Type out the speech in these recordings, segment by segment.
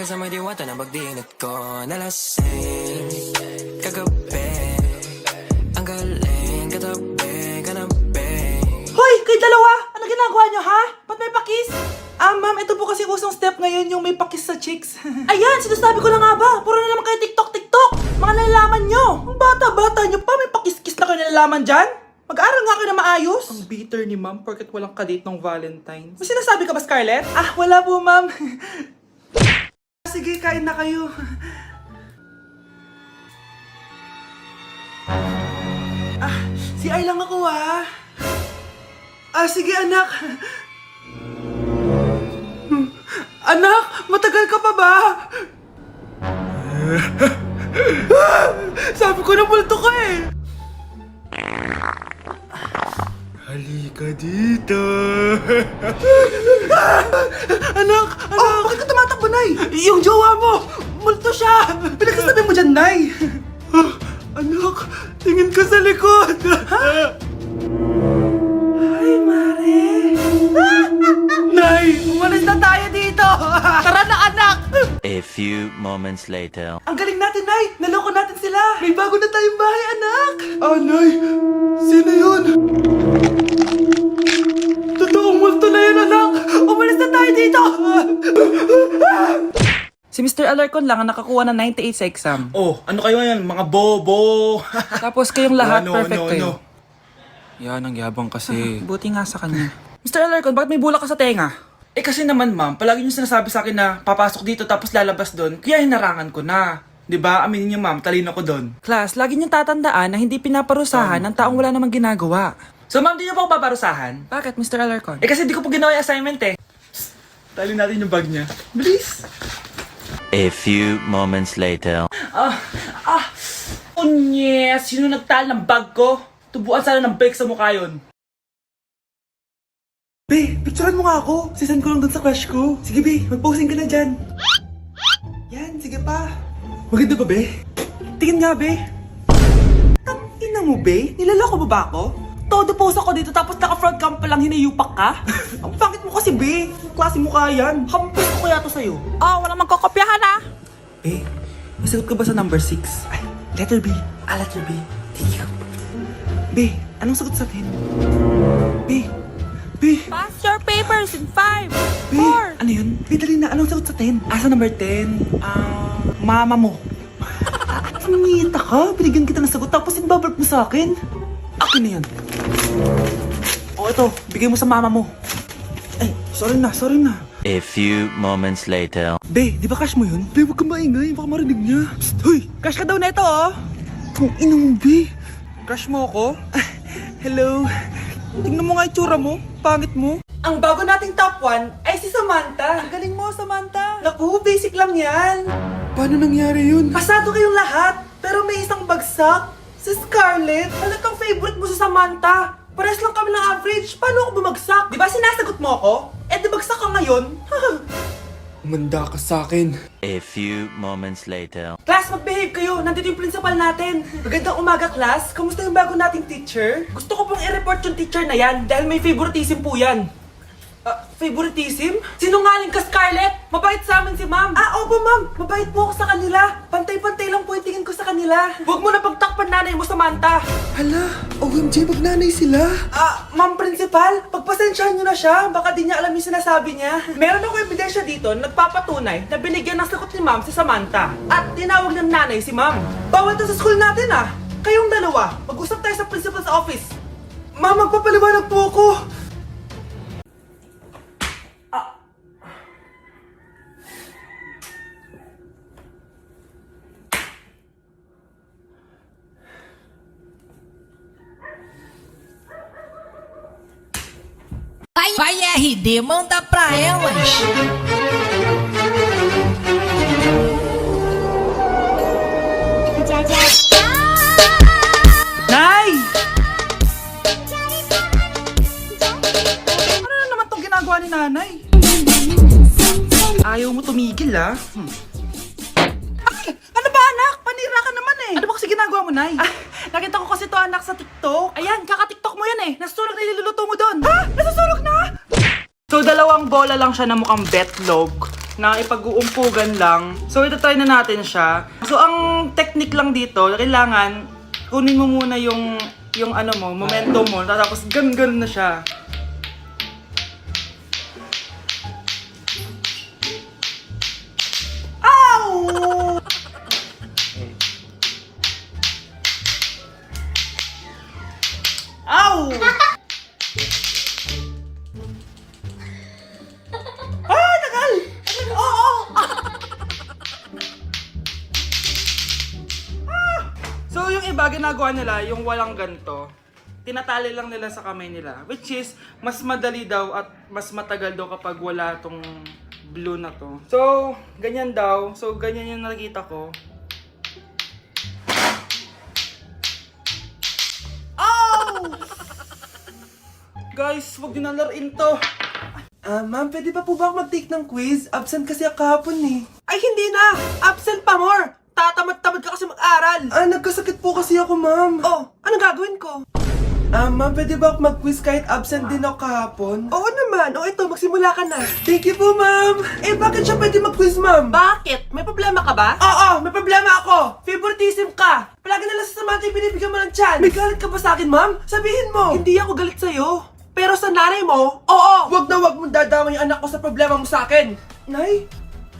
ka sa may diwata na pagdinot ko nalasing kagabi. Ang galing katabi, kanabi. Hoy! Kayo dalawa! Ano ginagawa nyo, ha? Ba't may pakis? Ma'am, ito po kasi usong step ngayon yung may pakis sa chicks. Ayan, sinasabi ko na nga ba? Puro na naman kayo TikTok! Mga nalalaman nyo! Ang bata-bata nyo pa, may pakis-kis na kayo nalalaman dyan? Mag-aaral nga kayo na maayos. Ang bitter ni ma'am, porket walang kadate ng Valentine's. May sinasabi ka ba, Scarlett? Wala po, ma'am. Sige, kain na kayo. CR lang ako, ha? Sige, anak. Anak, matagal ka pa ba? Sabi ko na multo ka eh. Halika dito. Anak! Bakit ka tumatakbo, Nay? Yung jowa mo! Multo siya! Pinagsasabi mo dyan, Nay! Anak, tingin ka sa likod. Ay, Mare! Nay! Umalis na tayo dito! Tara na, anak! A few moments later. Ang galing natin, Nay! Naloko natin sila! May bago na tayong bahay, anak! Nay, sino yun? Totoong multo na yun, anak! Umalis na tayo dito! Si Mr. Alarcon lang ang nakakuha ng 98 sa exam. Oh, ano kayo yan? Mga bobo. Tapos kayong lahat Ano, perfect ano, kayo. Yan, ang yabang kasi. Buti nga sa kanya. Mr. Alarcon, bakit may bulak ka sa tenga? Kasi naman ma'am, palagi niyo sinasabi sa akin na papasok dito tapos lalabas doon. Kaya hinarangan ko na. 'Di ba? Aminin niyo ma'am, talino ko doon. Class, lagi niyong tatandaan na hindi pinaparusahan ng taong wala namang ginagawa. So ma'am, di niyo pa ako paparusahan? Bakit, Mr. Alarcon? Kasi di ko pa ginawa yung assignment eh. Tali natin yung bag niya. Bilis! A few moments later. Yes! Sino nagtal ng bag ko? Tubuan sana ng bag sa mukha yun. Be, picturean mo nga ako. Sisend ko lang dun sa crush ko. Sige, Be, mag-posing ka na dyan. Yan, sige pa. Maganda ba, be? Tingin nga, Be. Ina mo, Be? Nilaloko mo ba ako? Todo post ako dito tapos naka-front cam pa lang hinayupak ka? Ang pangit mo kasi, Be. Klase mo kaya yan. Hampis ko kaya to sa'yo. Walang magkakopyahan, Be, masagot ka ba sa number 6? Ay, letter B. Letter B. Thank you. Be, anong sagot sa atin? Be. Pass your papers in 5, Be, 4. ano yun? Be, dali na. Anong sagot sa 10? Sa number 10? Mama mo. Nangita ka. Binigyan kita ng sagot tapos inbabark mo sa akin. Akin na yan. Ito. Bigay mo sa mama mo. Ay, sorry na. A few moments later. Be, di ba crush mo yun? Be, huwag kang maingay. Baka marinig niya. Psst, hoy! Crush ka daw na ito, Kung ina mo, Be. Crush mo ako? Hello. Tingnan mo nga itsura mo. Pangit mo. Ang bago nating top 1 ay si Samantha. Ang galing mo, Samantha. Naku, basic lang yan. Paano nangyari yun? Pasado kayong lahat, pero may isang bagsak. Si Scarlett. Halatang favorite mo si Samantha. Pares lang kami ng average. Paano ako bumagsak? Di ba sinasagot mo ako? Di bagsak ka ngayon. Umanda ka sa akin. A few moments later. Class, mag-behave kayo. Nandito yung principal natin. Magandang umaga, class. Kamusta yung bago nating teacher? Gusto ko pong i-report yung teacher na yan dahil may favoritism po yan. Favoritism? Sinungaling ka, Scarlett! Mabait sa amin si ma'am. Opo, ma'am. Mabait po ako sa kanila. Pantay-pantay lang po yung tingin ko sa kanila. Huwag mo na pagtakpan nanay mo, Samantha. Hala, OMG, magnanay sila. Ma'am principal, pagpasensyahan niyo na siya. Baka di niya alam yung sinasabi niya. Meron ako ebidensya dito na nagpapatunay na binigyan ng sagot ni ma'am si Samantha. At tinawag ng nanay si ma'am. Bawal to sa school natin, Kayong dalawa, mag-usap tayo sa principal's office. Ma'am, magpapaliwanag po ako. Vai RD, manda pra elas. Nay! Ano na naman tong ginagawa ni nanay? Ayaw mo tumigil, Ay! Ano ba, anak? Panira ka naman eh. Ano ba kasi ginagawa mo, Nay? Nakita ko kasi to, anak, sa TikTok. Ayan, kaka-TikTok mo yan eh. Nasusunog na niluluto mo doon. Nasusunog na? So, dalawang bola lang siya na mukhang betlog. na ipag-uumpugan lang. So, ito try na natin siya. So, ang technique lang dito, kailangan kunin mo muna yung ano mo, momentum mo, tapos gan na siya. Ow! Ow! Ah, tagal! Oo! So, yung iba, ginagawa nila, yung walang ganito, tinatali lang nila sa kamay nila. Which is, mas madali daw at mas matagal daw kapag wala tong blue na to. So, ganyan daw. So, ganyan yung nakikita ko. Ow! Guys, wag din na laruin to. Ma'am, pwede pa po ba ako mag-take ng quiz? Absent kasi ako kahapon eh. Ay, hindi na! Absent pa more! Tatamad-tamad ka kasi mag-aral! Nagkasakit po kasi ako, ma'am. Oh, anong gagawin ko? Ma'am, pwede ba ako mag-quiz kahit absent din ako kahapon? Oo naman. O ito, magsimula ka na. Thank you po, ma'am. Bakit siya pwede mag-quiz, ma'am? Bakit? May problema ka ba? Oo, may problema ako. Favoritism ka. Palagi na lang sa Samantha yung binibigyan mo ng chance. May galit ka ba sa akin, ma'am? Sabihin mo. Hindi ako galit sa'yo. Pero sa nanay mo, oo. Wag na wag mong dadama yung anak ko sa problema mo sa akin. Nay,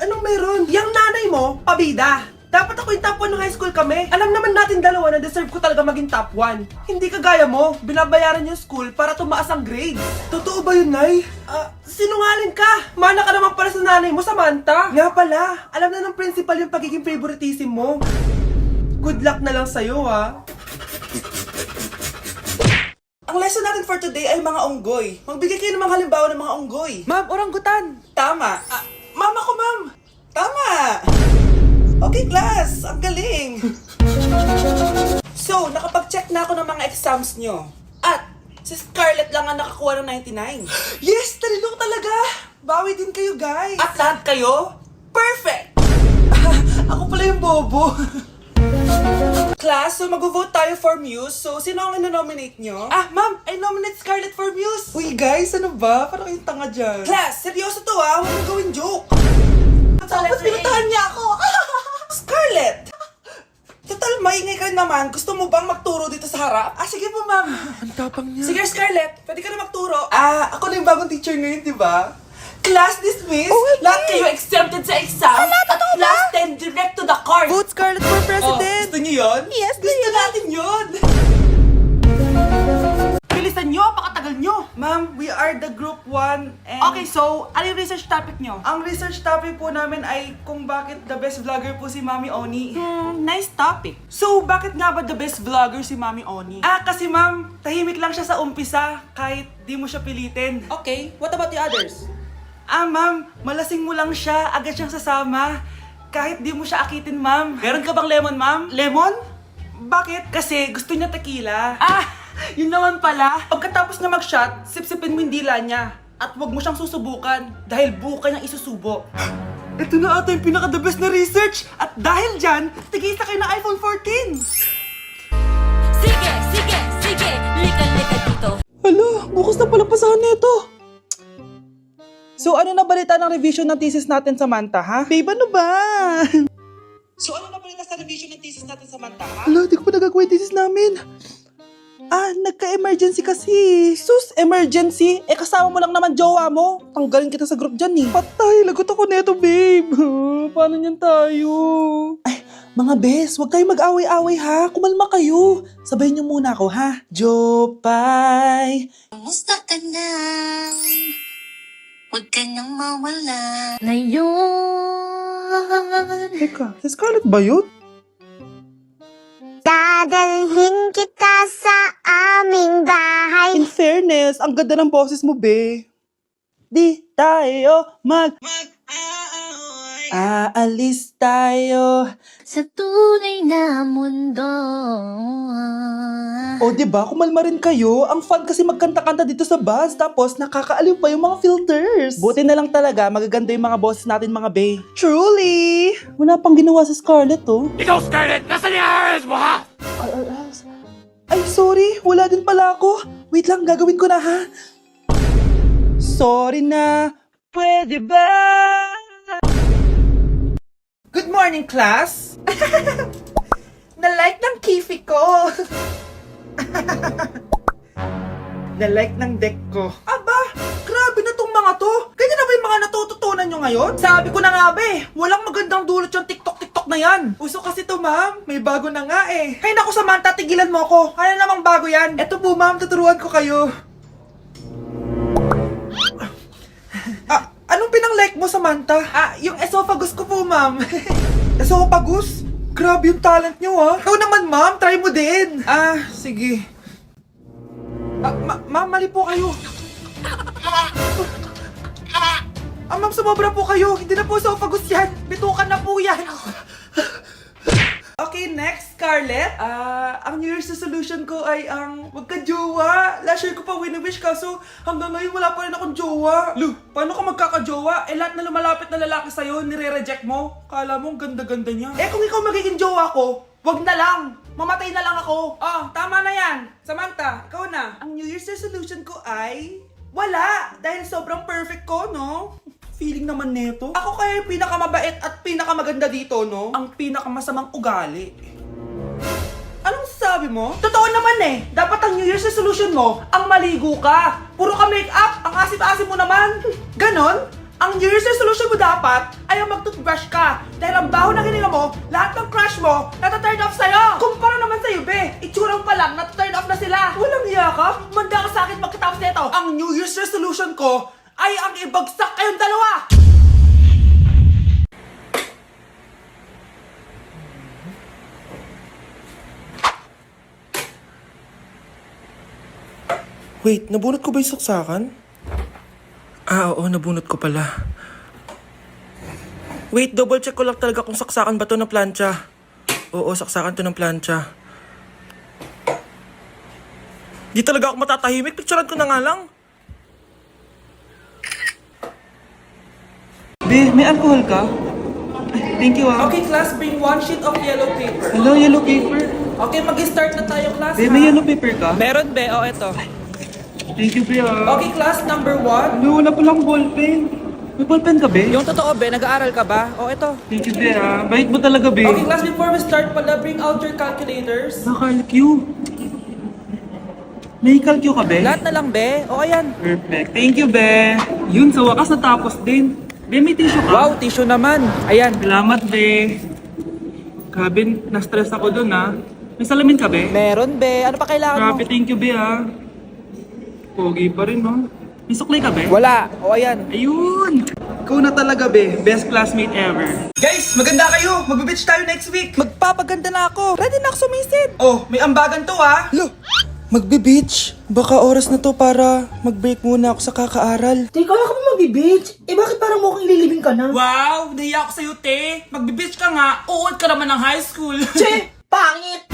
anong meron? Yang nanay mo, pabida. Dapat ako yung top 1 ng high school kami. Alam naman natin dalawa na deserve ko talaga maging top 1. Hindi kagaya mo, binabayaran yung school para tumaas ang grades. Totoo ba yun, Nay? Sinungaling ka! Mana ka naman para sa nanay mo, Samantha. Nga pala, alam na ng principal yung pagiging favoritism mo. Good luck na lang sa'yo, ha? Ang lesson natin for today ay mga unggoy. Magbigay kayo ng mga halimbawa ng mga unggoy. Ma'am, orangutan. Tama. Ma'am ako, ma'am. Tama. Okay, class. Ang galing. So, nakapag-check na ako ng mga exams nyo. At, si Scarlett lang ang nakakuha ng 99. Yes! Talino talaga! Bawi din kayo, guys. At lahat kayo, perfect! Ako pala yung bobo. Class, so mag-vote tayo for Muse. So, sino ang ino-nominate nyo? Ma'am, I nominate Scarlett for Muse. Uy, guys, ano ba? Parang yung tanga dyan. Class, seryoso to ha. Huwag mo gawin joke. Tapos pinutahan niya ako. Scarlett! Total, maingay ka rin naman. Gusto mo bang magturo dito sa harap? Sige po, ma'am. Ang tapang niya. Sige, Scarlett. Pwede ka na magturo. Ako na yung bagong teacher ngayon, di ba? Class dismissed. Lahat kayo exempted sa exam. At class 10 direct to the court. Vote Scarlett for president! Gusto niyo yun? Yes, Gusto natin yun. Bilisan nyo, pakatagal nyo. Ma'am, we are the group 1 and... Okay, so, ano yung research topic nyo? Ang research topic po namin ay kung bakit the best vlogger po si Mami Oni. Nice topic. So, bakit nga ba the best vlogger si Mami Oni? Kasi ma'am, tahimik lang siya sa umpisa kahit di mo siya pilitin. Okay, what about the others? Ma'am, malasing mo lang siya, agad siyang sasama. Kahit di mo siya akitin, ma'am. Meron ka bang lemon, ma'am? Lemon? Bakit? Kasi gusto niya tequila. Yun naman pala. Pagkatapos na mag-shot, sipsipin mo yung dila niya. At huwag mo siyang susubukan dahil buka niyang isusubo. Ito na ata yung pinaka-the best na research. At dahil dyan, tigisa kayo ng iPhone 14. Sige, sige, sige! Lika dito! Hala, bukas na palang pasahan nito. So, ano na balita ng revision ng thesis natin, Samantha, ha? Babe, ano ba? So, ano na balita sa revision ng thesis natin, Samantha, ha? Hala, di ko pa nagagawa yung thesis namin. Nagka-emergency kasi. Sus, emergency? Kasama mo lang naman jowa mo. Tanggalin kita sa group dyan eh. Patay, lagot ako neto, babe. Paano niyan tayo? Ay, mga bes, huwag kayo mag-away-away ha. Kumalma kayo. Sabayin niyo muna ako ha. Jopay. Kumusta ka na? Huwag ka nang mawala. Ngayon, Teka, si Scarlett ba yun? dadalhin kita sa aming bahay. In fairness, ang ganda ng boses mo, be. Di tayo aalis tayo. Sa tunay na mundo. O, diba? Kumalma rin kayo. Ang fun kasi magkanta-kanta dito sa bus. Tapos, nakakaaliw pa yung mga filters. Buti na lang talaga, magaganda yung mga boses natin, mga bay. Truly! Wala pang ginawa sa Scarlett, oh. Ikaw, Scarlett! Nasaan yung IRS mo, ha? Ay, sorry. Wala din pala ako. Wait lang, gagawin ko na, ha? Sorry na. Pwede ba? Good morning, class! Na-like ng kifi ko! Na-like ng deck ko. Aba! Grabe na tong mga to! Ganyan na ba yung mga natututunan nyo ngayon? Sabi ko na nga ba eh, walang magandang dulot yung TikTok na yan. Uso kasi to, ma'am. May bago na nga eh. Hay naku, Samantha, tigilan mo ako. Ano namang bago yan? Eto po, ma'am, tuturuan ko kayo. Anong pinang-like mo, Samantha? Yung esophagus ko po, ma'am. Esophagus? Grabe yung talent nyo, ha? Ikaw naman, ma'am. Try mo din. Sige. Ma'am, mali po kayo. Ma'am, sumobra po kayo. Hindi na po esophagus yan. Bitukan na po yan. Okay, next, Scarlett. Ang New Year's resolution ko ay ang wag ka jowa. Last year ko pa wini-wish kaso hanggang ngayon wala pa rin akong jowa. Lu, paano ka magkaka-jowa? Lahat na lumalapit na lalaki sa'yo, nire-reject mo. Kala mo ang ganda-ganda niya. Kung ikaw magiging jowa ko, wag na lang. Mamatay na lang ako. Tama na yan. Samantha, ikaw na. Ang New Year's resolution ko ay wala. Dahil sobrang perfect ko, no? Feeling naman neto. Ako kaya yung pinakamabait at pinakamaganda dito, no? Ang pinakamasamang ugali. Anong sabi mo? Totoo naman eh. Dapat ang New Year's resolution mo, ang maligo ka. Puro ka make-up, ang asim-asim mo naman. Ganon? Ang New Year's resolution mo dapat ay ang mag-toothbrush ka. Dahil ang baho na hininga mo, lahat ng crush mo, nata-turn off sa'yo. Kumpara naman sa'yo, be. Itsurang pa lang, nata-turn off na sila. Walang hiya ka? Manda ka sa akin pagkatapos nito. Ang New Year's resolution ko ay ang ibagsak kayong dalawa. Wait, nabunot ko ba yung saksakan? Oo, nabunot ko pala. Wait, double check ko lang talaga kung saksakan ba to ng plancha. Oo, saksakan to ng plancha. Di talaga ako matatahimik. Picturean ko na nga lang. Be, may alcohol ka? Thank you, ah. Okay, class, bring 1 sheet of yellow paper. Hello, yellow paper. Okay, mag-start na tayo, class. Be, may yellow paper ka? Meron, be. Eto. Thank you, be, ah. Okay, class, number 1. Ano, wala palang ballpen. May ballpen ka, be? Yung totoo, be, nag-aaral ka ba? Eto. Thank you, be, ah. Bait mo talaga, be. Okay, class, before we start pala, bring out your calculators. Nakalkyu. May calcu ka, be? Lahat na lang, be. O, ayan. Perfect. Thank you, be. Yun, sa wakas natapos din. Be, may tissue ka? Wow, tissue naman. Ayan. Salamat, be. Grabe, na-stress ako dun, ha. May salamin ka, be? Meron, be. Ano pa kailangan mo? Grabe, thank you, be, ha. Pogi pa rin, no? May suklay ka, be? Wala. O, ayan. Ayun! Ikaw na talaga, be. Best classmate ever. Guys, maganda kayo. Magbe-beach tayo next week. Magpapaganda na ako. Ready na ako sumisid. Oh, may ambagan to, ha. Lo, magbe-beach. Baka oras na to para mag-break muna ako sa kakaaral. Teka, wala ka ba mag-beach? Bakit parang mukhang ililibing ka na? Wow! Nahiya ako sa'yo, te. Magbe-beach ka nga. Uod ka naman ng high school. Che! Pangit!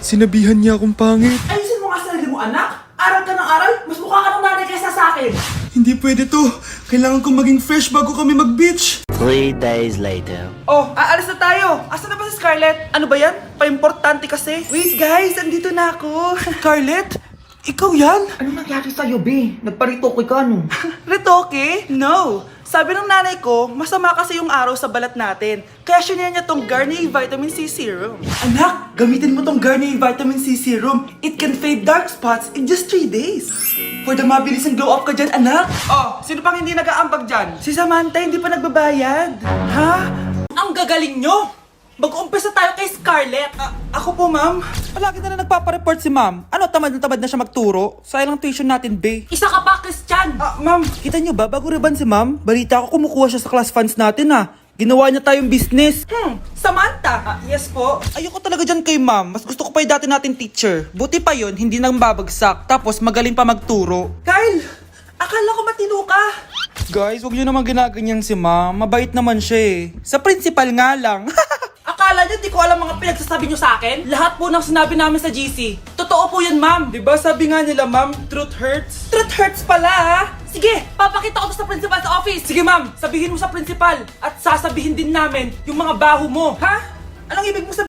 Sinabihan niya akong pangit. Ayusin mo nga sarili mo, anak. Aral ka ng aral. Mas mukha ka ng nanay kaysa sa akin. Hindi pwede to. Kailangan kong maging fresh bago kami mag-beach. 3 days later. Oh, aalis na tayo. Asan na ba si Scarlett? Ano ba yan? Pa-importante kasi. Wait guys, andito na ako. Scarlett? Ikaw yan? Ano nangyari sa'yo, be? Nagparitoke ka, no? Retoke? No. Sabi ng nanay ko, masama kasi yung araw sa balat natin. Kaya sinaya niya tong Garnier Vitamin C Serum. Anak, gamitin mo tong Garnier Vitamin C Serum. It can fade dark spots in just 3 days. For the mabilis and glow up ka dyan, anak. Oh, sino pang hindi nag-aambag dyan? Si Samantha, hindi pa nagbabayad. Ha? Ang gagaling nyo! Mag-umpisa tayo kay Scarlett. Ako po, ma'am. Palagi na nagpapareport si ma'am. Ano, tamad na siya magturo? Sayang ang tuition natin, be. Isa ka pa, Christian! Ma'am, kita niyo ba, bago riban si ma'am, balita ko kumukuha siya sa class funds natin, ha. Ginawa niya tayong business. Samantha! Yes po. Ayoko talaga dyan kay ma'am. Mas gusto ko pa yung dati natin teacher. Buti pa yun, hindi nang babagsak. Tapos magaling pa magturo. Kyle! Akala ko matino ka. Guys, huwag niyo naman ginaganyan si ma'am. Mabait naman siya eh. Sa principal nga lang. Akala niyo di ko alam mga pinagsasabi niyo sa akin? Lahat po ng sinabi namin sa GC. Totoo po yan, ma'am. Diba sabi nga nila, ma'am, truth hurts? Truth hurts pala, ha? Sige, papakita ko to sa principal sa office. Sige, ma'am, sabihin mo sa principal. At sasabihin din namin yung mga baho mo. Ha? Anong ibig mo sabihin?